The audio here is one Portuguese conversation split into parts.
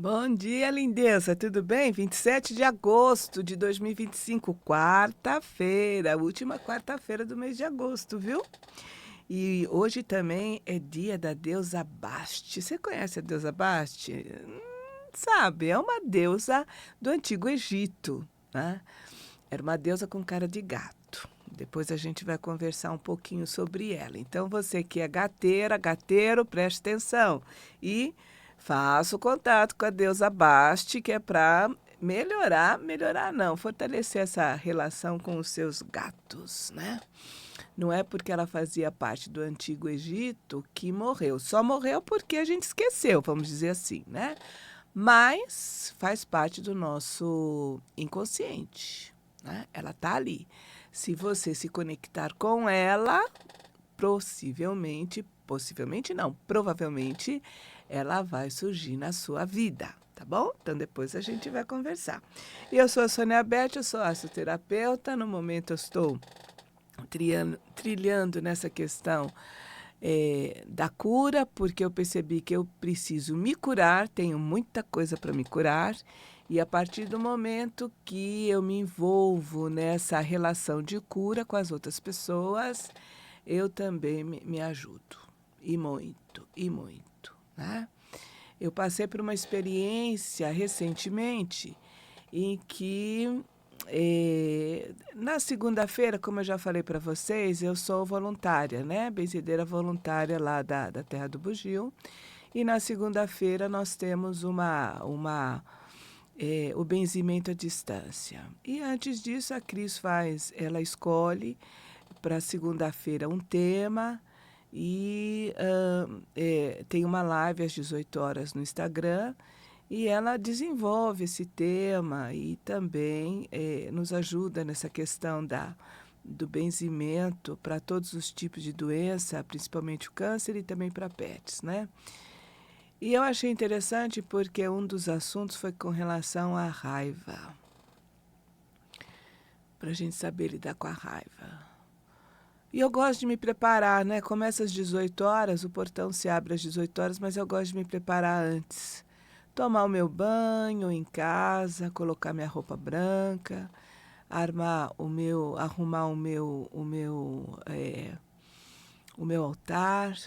Bom dia, lindeza, tudo bem? 27 de agosto de 2025, quarta-feira, última quarta-feira do mês de agosto, viu? E hoje também é dia da deusa Basti. Você conhece a deusa Basti? Sabe, é uma deusa do Antigo Egito, né? Era uma deusa com cara de gato. Depois a gente vai conversar um pouquinho sobre ela. Então, você que é gateira, gateiro, preste atenção. E faça o contato com a deusa Basti, que é para melhorar não, fortalecer essa relação com os seus gatos, né? Não é porque ela fazia parte do Antigo Egito que morreu. Só morreu porque a gente esqueceu, vamos dizer assim, né? Mas faz parte do nosso inconsciente, né? Ela está ali. Se você se conectar com ela, possivelmente não, provavelmente ela vai surgir na sua vida, tá bom? Então depois a gente vai conversar. Eu sou a Sônia Beth, eu sou assoterapeuta. No momento eu estou trilhando nessa questão da cura, porque eu percebi que eu preciso me curar, tenho muita coisa para me curar, e a partir do momento que eu me envolvo nessa relação de cura com as outras pessoas, eu também me ajudo, e muito, né? Eu passei por uma experiência recentemente em que na segunda-feira, como eu já falei para vocês, eu sou voluntária, né? Benzedeira voluntária lá da Terra do Bugio. E na segunda-feira nós temos o benzimento à distância. E antes disso, a Cris ela escolhe para segunda-feira um tema e tem uma live às 18 horas no Instagram. E ela desenvolve esse tema e também nos ajuda nessa questão do benzimento para todos os tipos de doença, principalmente o câncer e também para pets, né? E eu achei interessante porque um dos assuntos foi com relação à raiva, para a gente saber lidar com a raiva. E eu gosto de me preparar, né? Começa às 18 horas, o portão se abre às 18 horas, mas eu gosto de me preparar antes. Tomar o meu banho em casa, colocar minha roupa branca, arrumar o meu altar,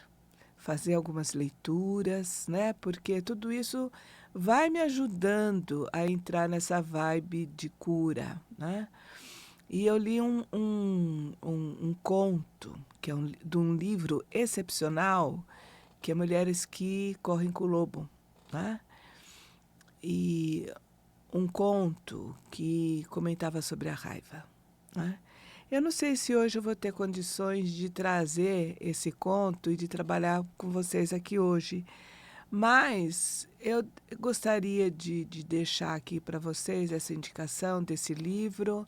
fazer algumas leituras, né? Porque tudo isso vai me ajudando a entrar nessa vibe de cura, né? E eu li um conto, que é de um livro excepcional, que é Mulheres que Correm com o Lobo, né? E um conto que comentava sobre a raiva, né? Eu não sei se hoje eu vou ter condições de trazer esse conto e de trabalhar com vocês aqui hoje, mas eu gostaria de deixar aqui para vocês essa indicação desse livro,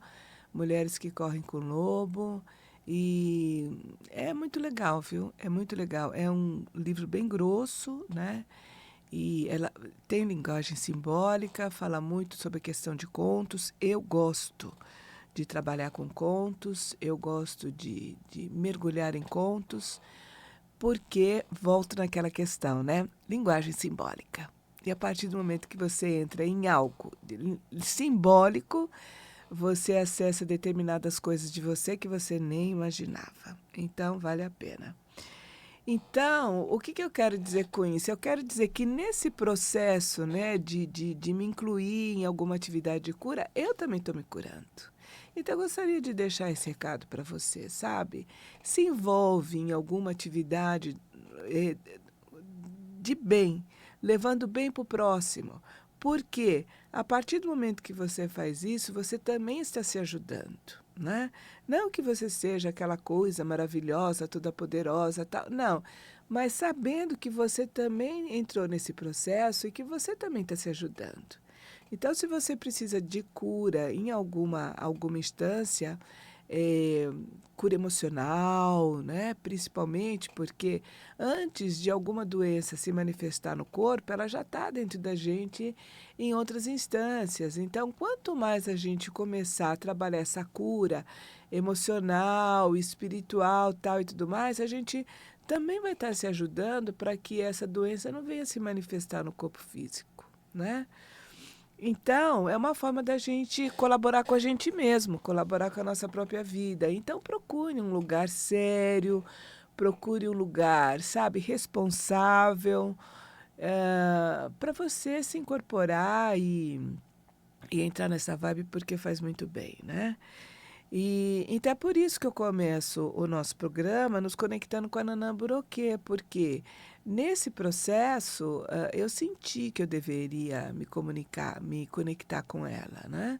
Mulheres que Correm com o Lobo. E é muito legal, viu? É muito legal. É um livro bem grosso, né? E ela tem linguagem simbólica, fala muito sobre a questão de contos. Eu gosto de trabalhar com contos, eu gosto de mergulhar em contos, porque volto naquela questão, né? Linguagem simbólica. E a partir do momento que você entra em algo simbólico, você acessa determinadas coisas de você que você nem imaginava. Então, vale a pena. Então, o que eu quero dizer com isso? Eu quero dizer que nesse processo, né, de me incluir em alguma atividade de cura, eu também estou me curando. Então, eu gostaria de deixar esse recado para você, sabe? Se envolve em alguma atividade eh, de bem, levando bem para o próximo. Porque a partir do momento que você faz isso, você também está se ajudando, né? Não que você seja aquela coisa maravilhosa, toda poderosa, tal, não. Mas sabendo que você também entrou nesse processo e que você também está se ajudando. Então, se você precisa de cura em alguma instância, eh, cura emocional, né? Principalmente porque antes de alguma doença se manifestar no corpo, ela já está dentro da gente em outras instâncias. Então, quanto mais a gente começar a trabalhar essa cura emocional, espiritual, tal e tudo mais, a gente também vai estar se ajudando para que essa doença não venha se manifestar no corpo físico. né? Então, é uma forma da gente colaborar com a gente mesmo, colaborar com a nossa própria vida. Então, procure um lugar sério, procure um lugar, sabe, responsável, para você se incorporar e entrar nessa vibe porque faz muito bem, né? E então é por isso que eu começo o nosso programa nos conectando com a Nanã Buroquê, porque nesse processo eu senti que eu deveria me comunicar, me conectar com ela, né?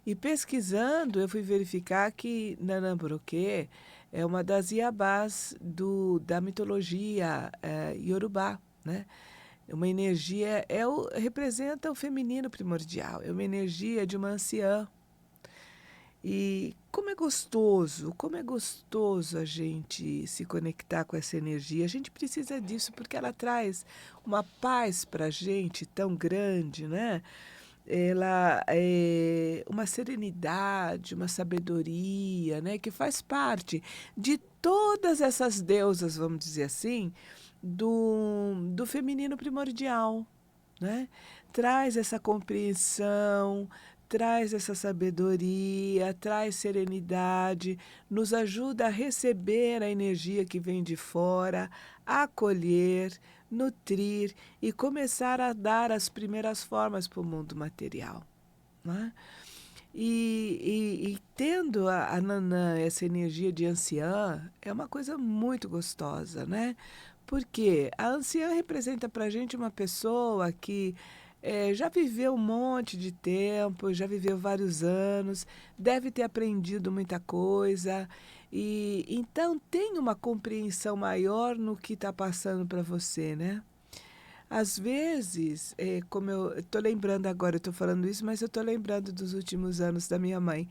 E pesquisando, eu fui verificar que Nanã Buroquê é uma das Iabás da mitologia Yorubá, né? É uma energia, representa o feminino primordial, é uma energia de uma anciã. E como é gostoso a gente se conectar com essa energia. A gente precisa disso porque ela traz uma paz para a gente tão grande, né? Ela é uma serenidade, uma sabedoria, né? Que faz parte de todas essas deusas, vamos dizer assim, do feminino primordial, né? Traz essa compreensão, traz essa sabedoria, traz serenidade, nos ajuda a receber a energia que vem de fora, acolher, nutrir e começar a dar as primeiras formas para o mundo material, né? E tendo a Nanã, essa energia de anciã, é uma coisa muito gostosa, né? Porque a anciã representa para a gente uma pessoa que já viveu um monte de tempo, já viveu vários anos, deve ter aprendido muita coisa, e então tem uma compreensão maior no que está passando para você, né? Às vezes, como eu estou lembrando agora, eu estou falando isso, mas eu estou lembrando dos últimos anos da minha mãe.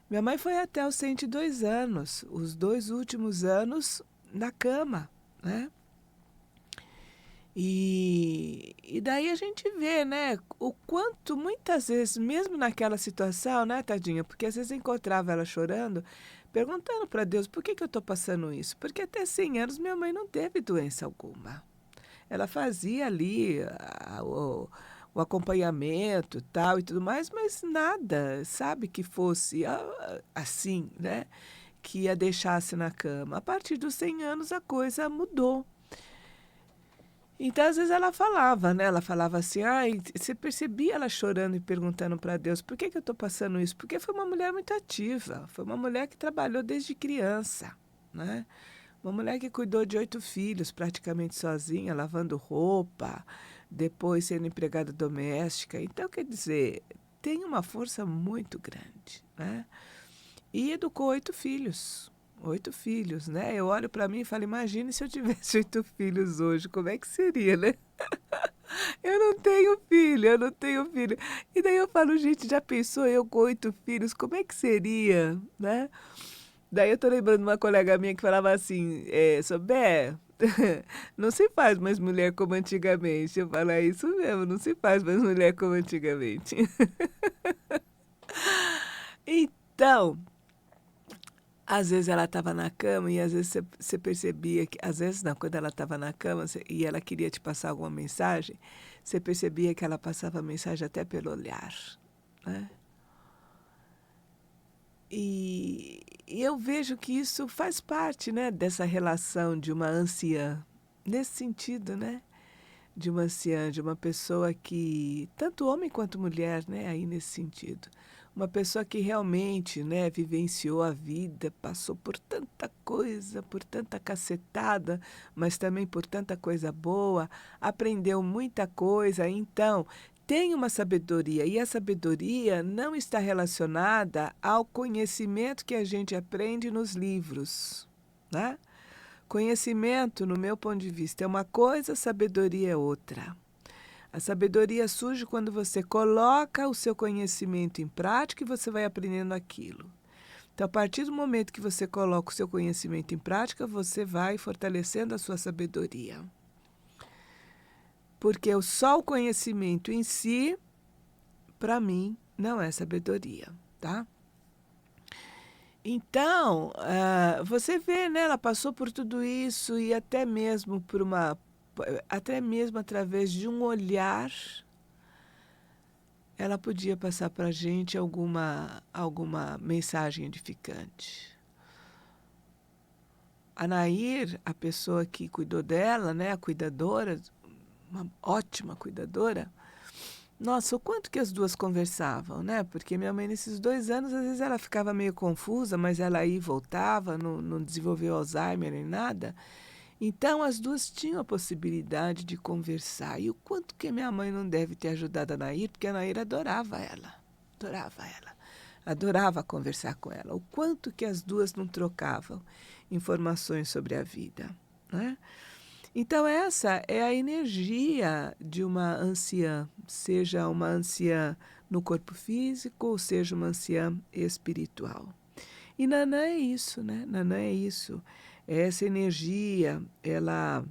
Minha mãe foi até os 102 anos, os 2 últimos anos na cama, né? E daí a gente vê, né, o quanto muitas vezes, mesmo naquela situação, né, tadinha, porque às vezes eu encontrava ela chorando, perguntando para Deus, por que que eu estou passando isso? Porque até 100 anos minha mãe não teve doença alguma. Ela fazia ali o acompanhamento tal e tudo mais, mas nada, sabe, que fosse assim, né? Que a deixasse na cama. A partir dos 100 anos a coisa mudou. Então, às vezes ela falava, né? Ela falava assim, ai, você percebia ela chorando e perguntando para Deus, por que que eu estou passando isso? Porque foi uma mulher muito ativa, foi uma mulher que trabalhou desde criança, né? Uma mulher que cuidou de 8 filhos praticamente sozinha, lavando roupa, depois sendo empregada doméstica. Então, quer dizer, tem uma força muito grande, né? E educou 8 filhos. 8 filhos, né? Eu olho para mim e falo, imagine se eu tivesse 8 filhos hoje, como é que seria, né? Eu não tenho filho, eu não tenho filho. E daí eu falo, gente, já pensou eu com 8 filhos, como é que seria, né? Daí eu tô lembrando de uma colega minha que falava assim, Sobé, não se faz mais mulher como antigamente. Eu falo, é isso mesmo, não se faz mais mulher como antigamente. Então, às vezes ela estava na cama e às vezes você percebia que, às vezes não, quando ela estava na cama e ela queria te passar alguma mensagem, você percebia que ela passava a mensagem até pelo olhar, né? E eu vejo que isso faz parte, né, dessa relação de uma anciã, nesse sentido, né? De uma anciã, de uma pessoa que, tanto homem quanto mulher, né, aí nesse sentido. Uma pessoa que realmente, né, vivenciou a vida, passou por tanta coisa, por tanta cacetada, mas também por tanta coisa boa, aprendeu muita coisa, então tem uma sabedoria, e a sabedoria não está relacionada ao conhecimento que a gente aprende nos livros, né? Conhecimento, no meu ponto de vista, é uma coisa, sabedoria é outra. A sabedoria surge quando você coloca o seu conhecimento em prática e você vai aprendendo aquilo. Então, a partir do momento que você coloca o seu conhecimento em prática, você vai fortalecendo a sua sabedoria. Porque só o conhecimento em si, para mim, não é sabedoria, tá? Então, você vê, né, ela passou por tudo isso e até mesmo através de um olhar, ela podia passar para a gente alguma mensagem edificante. A Nair, a pessoa que cuidou dela, né, a cuidadora, uma ótima cuidadora, nossa, o quanto que as duas conversavam, né? Porque minha mãe, nesses 2 anos, às vezes ela ficava meio confusa, mas ela ia e voltava, não desenvolveu Alzheimer nem nada. Então, as duas tinham a possibilidade de conversar. E o quanto que minha mãe não deve ter ajudado a Nair, porque a Nair adorava ela. Adorava ela. Adorava conversar com ela. O quanto que as duas não trocavam informações sobre a vida, né? Então, essa é a energia de uma anciã, seja uma anciã no corpo físico, ou seja uma anciã espiritual. E Nanã é isso, né? Nanã é isso. Essa energia, ela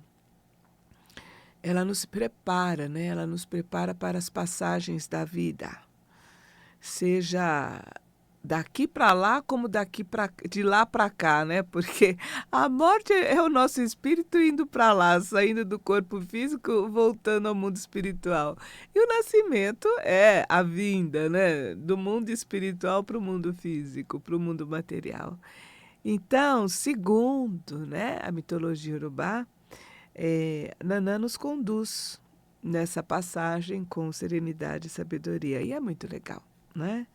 nos prepara, né? Ela nos prepara para as passagens da vida. Seja daqui para lá, como de lá para cá, né? Porque a morte é o nosso espírito indo para lá, saindo do corpo físico, voltando ao mundo espiritual. E o nascimento é a vinda, né? Do mundo espiritual para o mundo físico, para o mundo material. Então, segundo, né, a mitologia urubá, Nanã nos conduz nessa passagem com serenidade e sabedoria. E é muito legal, né?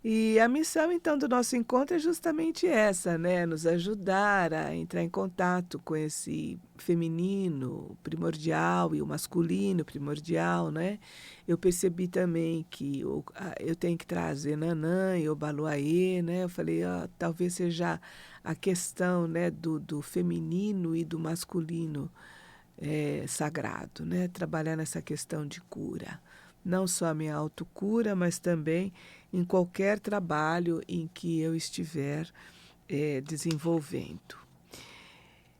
E a missão, então, do nosso encontro é justamente essa, né? Nos ajudar a entrar em contato com esse feminino primordial e o masculino primordial, né? Eu percebi também que eu tenho que trazer Nanã e Obaluayê, né? Eu falei, talvez seja a questão, né, do feminino e do masculino sagrado, né? Trabalhar nessa questão de cura. Não só a minha autocura, mas também em qualquer trabalho em que eu estiver desenvolvendo.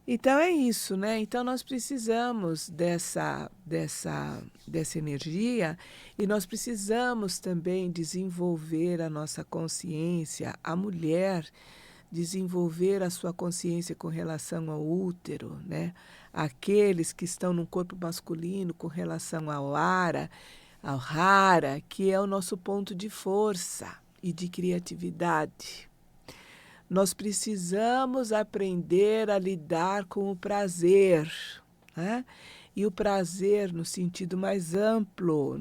Então é isso, né? Então nós precisamos dessa energia e nós precisamos também desenvolver a nossa consciência, a mulher desenvolver a sua consciência com relação ao útero, né? Aqueles que estão no corpo masculino com relação ao Hara, que é o nosso ponto de força e de criatividade. Nós precisamos aprender a lidar com o prazer, né? E o prazer no sentido mais amplo,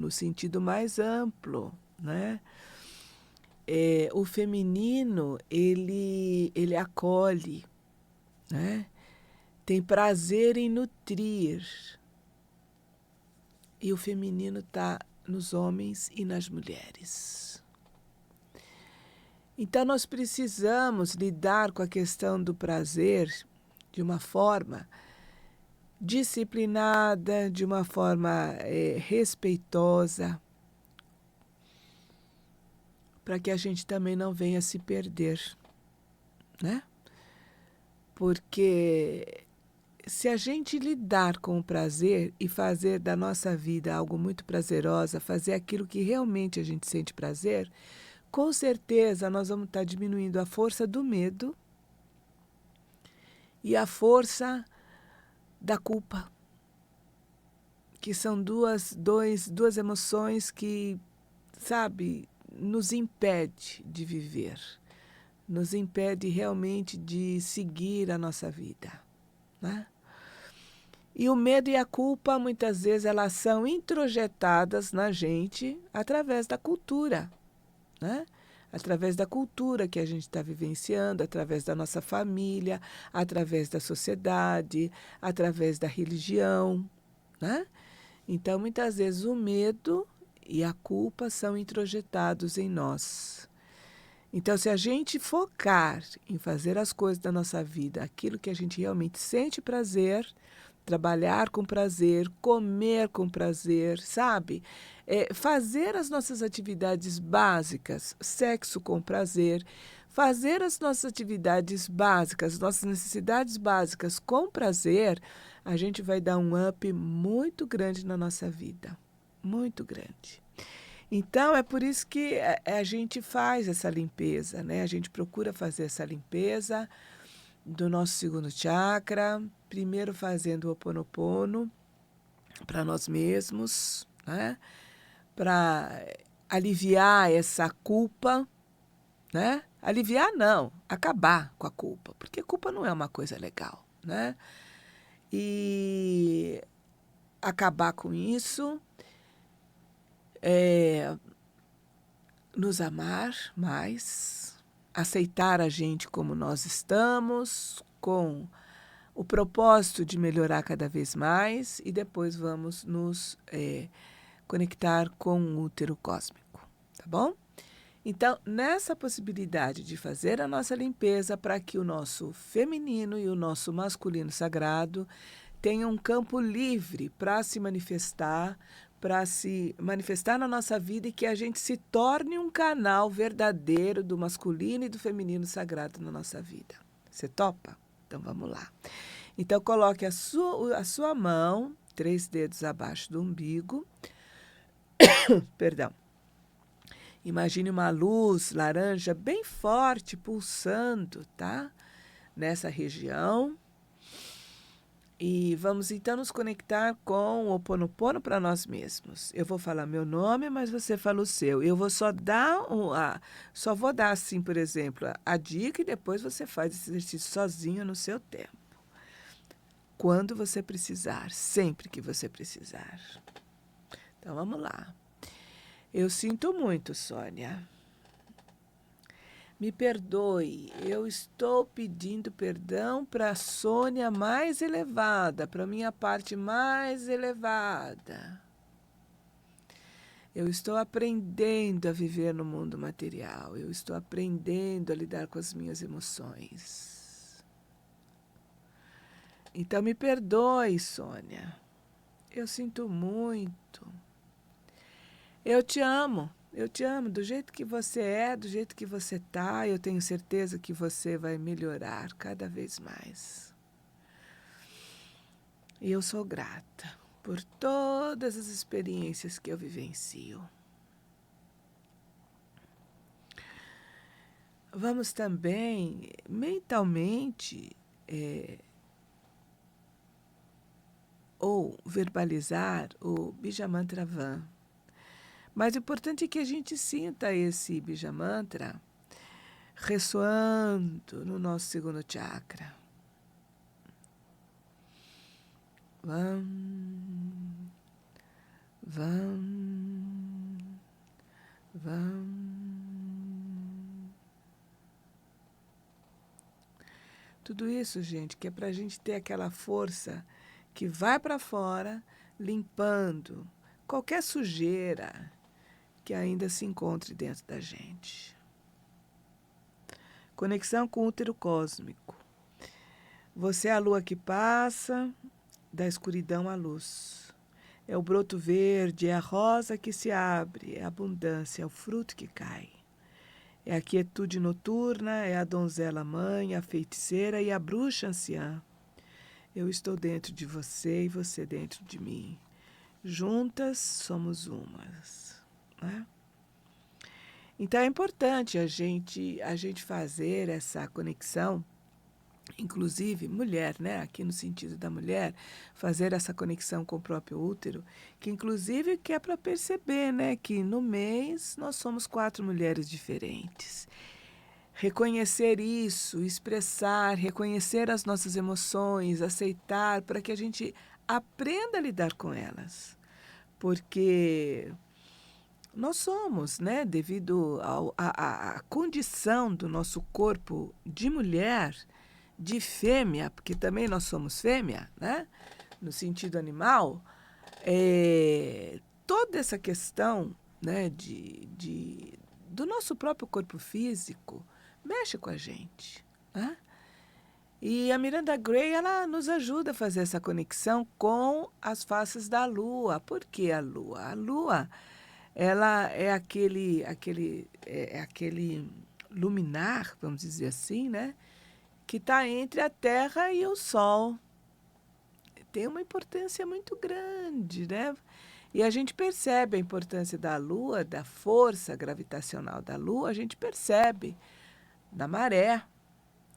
né? O feminino, ele acolhe, né? Tem prazer em nutrir. E o feminino está nos homens e nas mulheres. Então, nós precisamos lidar com a questão do prazer de uma forma disciplinada, de uma forma respeitosa, para que a gente também não venha se perder, né? Porque se a gente lidar com o prazer e fazer da nossa vida algo muito prazerosa, fazer aquilo que realmente a gente sente prazer, com certeza nós vamos estar diminuindo a força do medo e a força da culpa, que são duas emoções que, sabe, nos impede de viver, nos impede realmente de seguir a nossa vida, né? E o medo e a culpa, muitas vezes, elas são introjetadas na gente através da cultura, né? Através da cultura que a gente está vivenciando, através da nossa família, através da sociedade, através da religião, né? Então, muitas vezes, o medo e a culpa são introjetados em nós. Então, se a gente focar em fazer as coisas da nossa vida, aquilo que a gente realmente sente prazer, trabalhar com prazer, comer com prazer, sabe? Fazer as nossas atividades básicas, sexo com prazer, fazer as nossas atividades básicas, nossas necessidades básicas com prazer, a gente vai dar um up muito grande na nossa vida, muito grande. Então, é por isso que a gente faz essa limpeza, né? A gente procura fazer essa limpeza do nosso segundo chakra, primeiro fazendo o Ho'oponopono para nós mesmos, né? para aliviar essa culpa, né? Aliviar não, acabar com a culpa, porque culpa não é uma coisa legal, né? E acabar com isso, nos amar mais, aceitar a gente como nós estamos, com o propósito de melhorar cada vez mais, e depois vamos nos conectar com o útero cósmico, tá bom? Então, nessa possibilidade de fazer a nossa limpeza para que o nosso feminino e o nosso masculino sagrado tenham um campo livre para se manifestar na nossa vida e que a gente se torne um canal verdadeiro do masculino e do feminino sagrado na nossa vida. Você topa? Então vamos lá. Então coloque a sua mão, 3 dedos abaixo do umbigo, perdão. Imagine uma luz laranja bem forte pulsando, tá? Nessa região. E vamos então nos conectar com o Ho'oponopono para nós mesmos. Eu vou falar meu nome, mas você fala o seu. Eu vou só vou dar assim, por exemplo, a dica e depois você faz esse exercício sozinho no seu tempo. Quando você precisar, sempre que você precisar. Então vamos lá. Eu sinto muito, Sônia. Me perdoe, eu estou pedindo perdão para a Sônia mais elevada, para a minha parte mais elevada. Eu estou aprendendo a viver no mundo material, eu estou aprendendo a lidar com as minhas emoções. Então me perdoe, Sônia. Eu sinto muito. Eu te amo do jeito que você é, do jeito que você tá. Eu tenho certeza que você vai melhorar cada vez mais. E eu sou grata por todas as experiências que eu vivencio. Vamos também mentalmente ou verbalizar o Bija Mantra Van. Mas o importante é que a gente sinta esse Bija Mantra ressoando no nosso segundo chakra. Vam, vam, vam. Tudo isso, gente, que é para a gente ter aquela força que vai para fora, limpando qualquer sujeira que ainda se encontre dentro da gente. Conexão com o útero cósmico. Você é a lua que passa da escuridão à luz. É o broto verde, é a rosa que se abre, é a abundância, é o fruto que cai. É a quietude noturna, é a donzela mãe, a feiticeira e a bruxa anciã. Eu estou dentro de você e você dentro de mim. Juntas somos umas, né? Então é importante a gente fazer essa conexão, inclusive mulher, né? Aqui no sentido da mulher, fazer essa conexão com o próprio útero, que inclusive que é para perceber, né? Que no mês nós somos 4 mulheres diferentes. Reconhecer isso, expressar, reconhecer as nossas emoções, aceitar, para que a gente aprenda a lidar com elas. Porque nós somos, né, devido à condição do nosso corpo de mulher, de fêmea, porque também nós somos fêmea, né, no sentido animal, toda essa questão, né, do nosso próprio corpo físico mexe com a gente, né? E a Miranda Gray, ela nos ajuda a fazer essa conexão com as faces da Lua. Por que a Lua? A Lua, ela é aquele luminar, vamos dizer assim, né? Que está entre a Terra e o Sol. Tem uma importância muito grande, né? E a gente percebe a importância da Lua, da força gravitacional da Lua, a gente percebe na maré.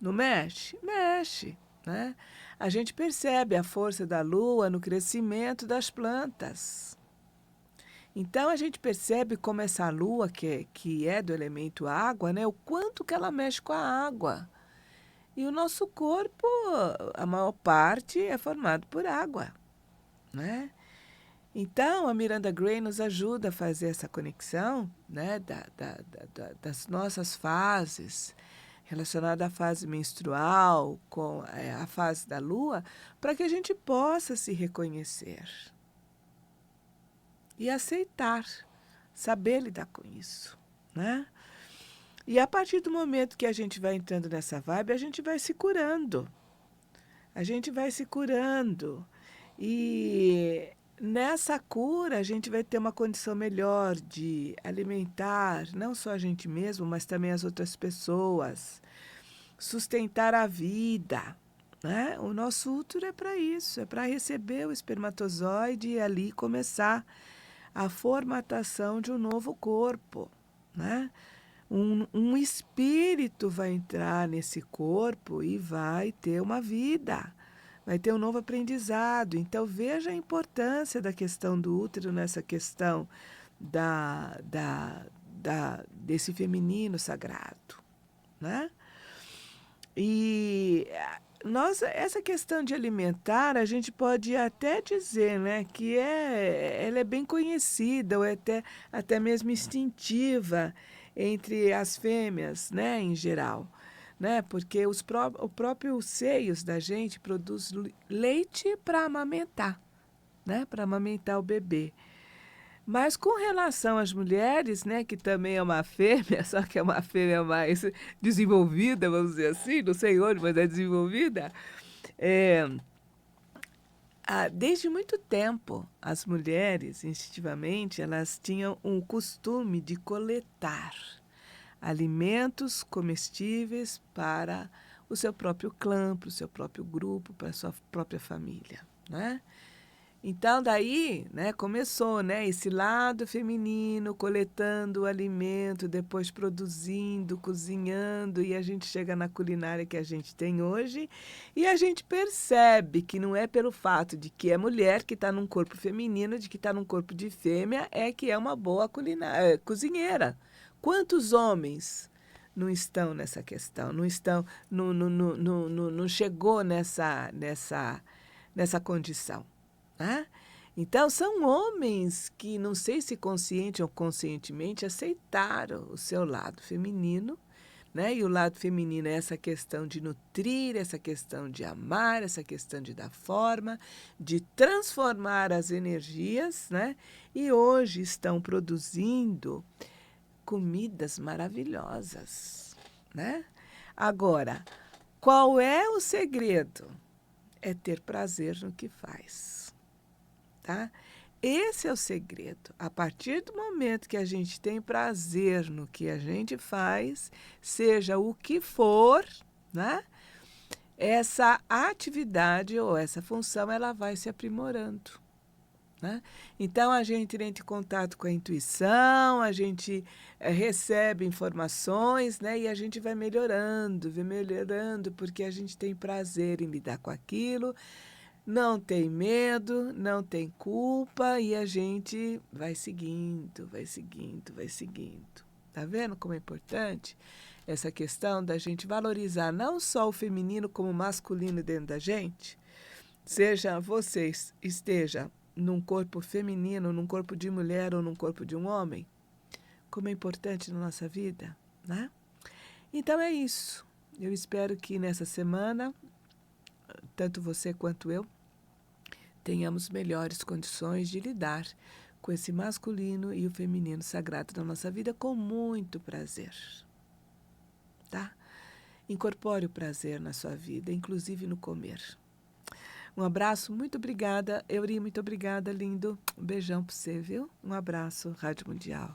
Não mexe? Mexe, né? A gente percebe a força da Lua no crescimento das plantas. Então a gente percebe como essa lua, que é do elemento água, né, o quanto que ela mexe com a água. E o nosso corpo, a maior parte, é formado por água, né? Então, a Miranda Gray nos ajuda a fazer essa conexão, né, das nossas fases, relacionada à fase menstrual, com a fase da lua, para que a gente possa se reconhecer e aceitar, saber lidar com isso, né? E a partir do momento que a gente vai entrando nessa vibe, a gente vai se curando. A gente vai se curando. E nessa cura, a gente vai ter uma condição melhor de alimentar não só a gente mesmo, mas também as outras pessoas. Sustentar a vida, né? O nosso útero é para isso, é para receber o espermatozoide e ali começar a formatação de um novo corpo, né? Um espírito vai entrar nesse corpo e vai ter uma vida, vai ter um novo aprendizado. Então, veja a importância da questão do útero nessa questão desse feminino sagrado, né? E essa questão de alimentar, a gente pode até dizer, né, que ela é bem conhecida, ou até mesmo instintiva entre as fêmeas, né, em geral, né, porque os próprios seios da gente produz leite para amamentar, né, para amamentar o bebê. Mas com relação às mulheres, né, que também é uma fêmea, só que é uma fêmea mais desenvolvida, vamos dizer assim, não sei onde, mas é desenvolvida, é, desde muito tempo, as mulheres, instintivamente, elas tinham um costume de coletar alimentos comestíveis para o seu próprio clã, para o seu próprio grupo, para a sua própria família, né? Então, daí, né, começou, né, esse lado feminino, coletando o alimento, depois produzindo, cozinhando, e a gente chega na culinária que a gente tem hoje, e a gente percebe que não é pelo fato de que é mulher que está num corpo feminino, de que está num corpo de fêmea, é que é uma boa cozinheira. Quantos homens não estão nessa questão, não estão, não chegou nessa condição? Né? Então, são homens que, não sei se consciente ou conscientemente, aceitaram o seu lado feminino, né? E o lado feminino é essa questão de nutrir, essa questão de amar, essa questão de dar forma, de transformar as energias, né? E hoje estão produzindo comidas maravilhosas, né? Agora, qual é o segredo? É ter prazer no que faz. Tá? Esse é o segredo. A partir do momento que a gente tem prazer no que a gente faz, seja o que for, né? Essa atividade ou essa função ela vai se aprimorando. Né? Então a gente entra em contato com a intuição, a gente recebe informações, né? E a gente vai melhorando, porque a gente tem prazer em lidar com aquilo. Não tem medo, não tem culpa e a gente vai seguindo, vai seguindo, vai seguindo. Tá vendo como é importante essa questão da gente valorizar não só o feminino como o masculino dentro da gente? Seja você esteja num corpo feminino, num corpo de mulher ou num corpo de um homem, como é importante na nossa vida, né? Então é isso. Eu espero que nessa semana, tanto você quanto eu, tenhamos melhores condições de lidar com esse masculino e o feminino sagrado da nossa vida com muito prazer, tá? Incorpore o prazer na sua vida, inclusive no comer. Um abraço, muito obrigada. Euri, muito obrigada, lindo. Um beijão para você, viu? Um abraço, Rádio Mundial.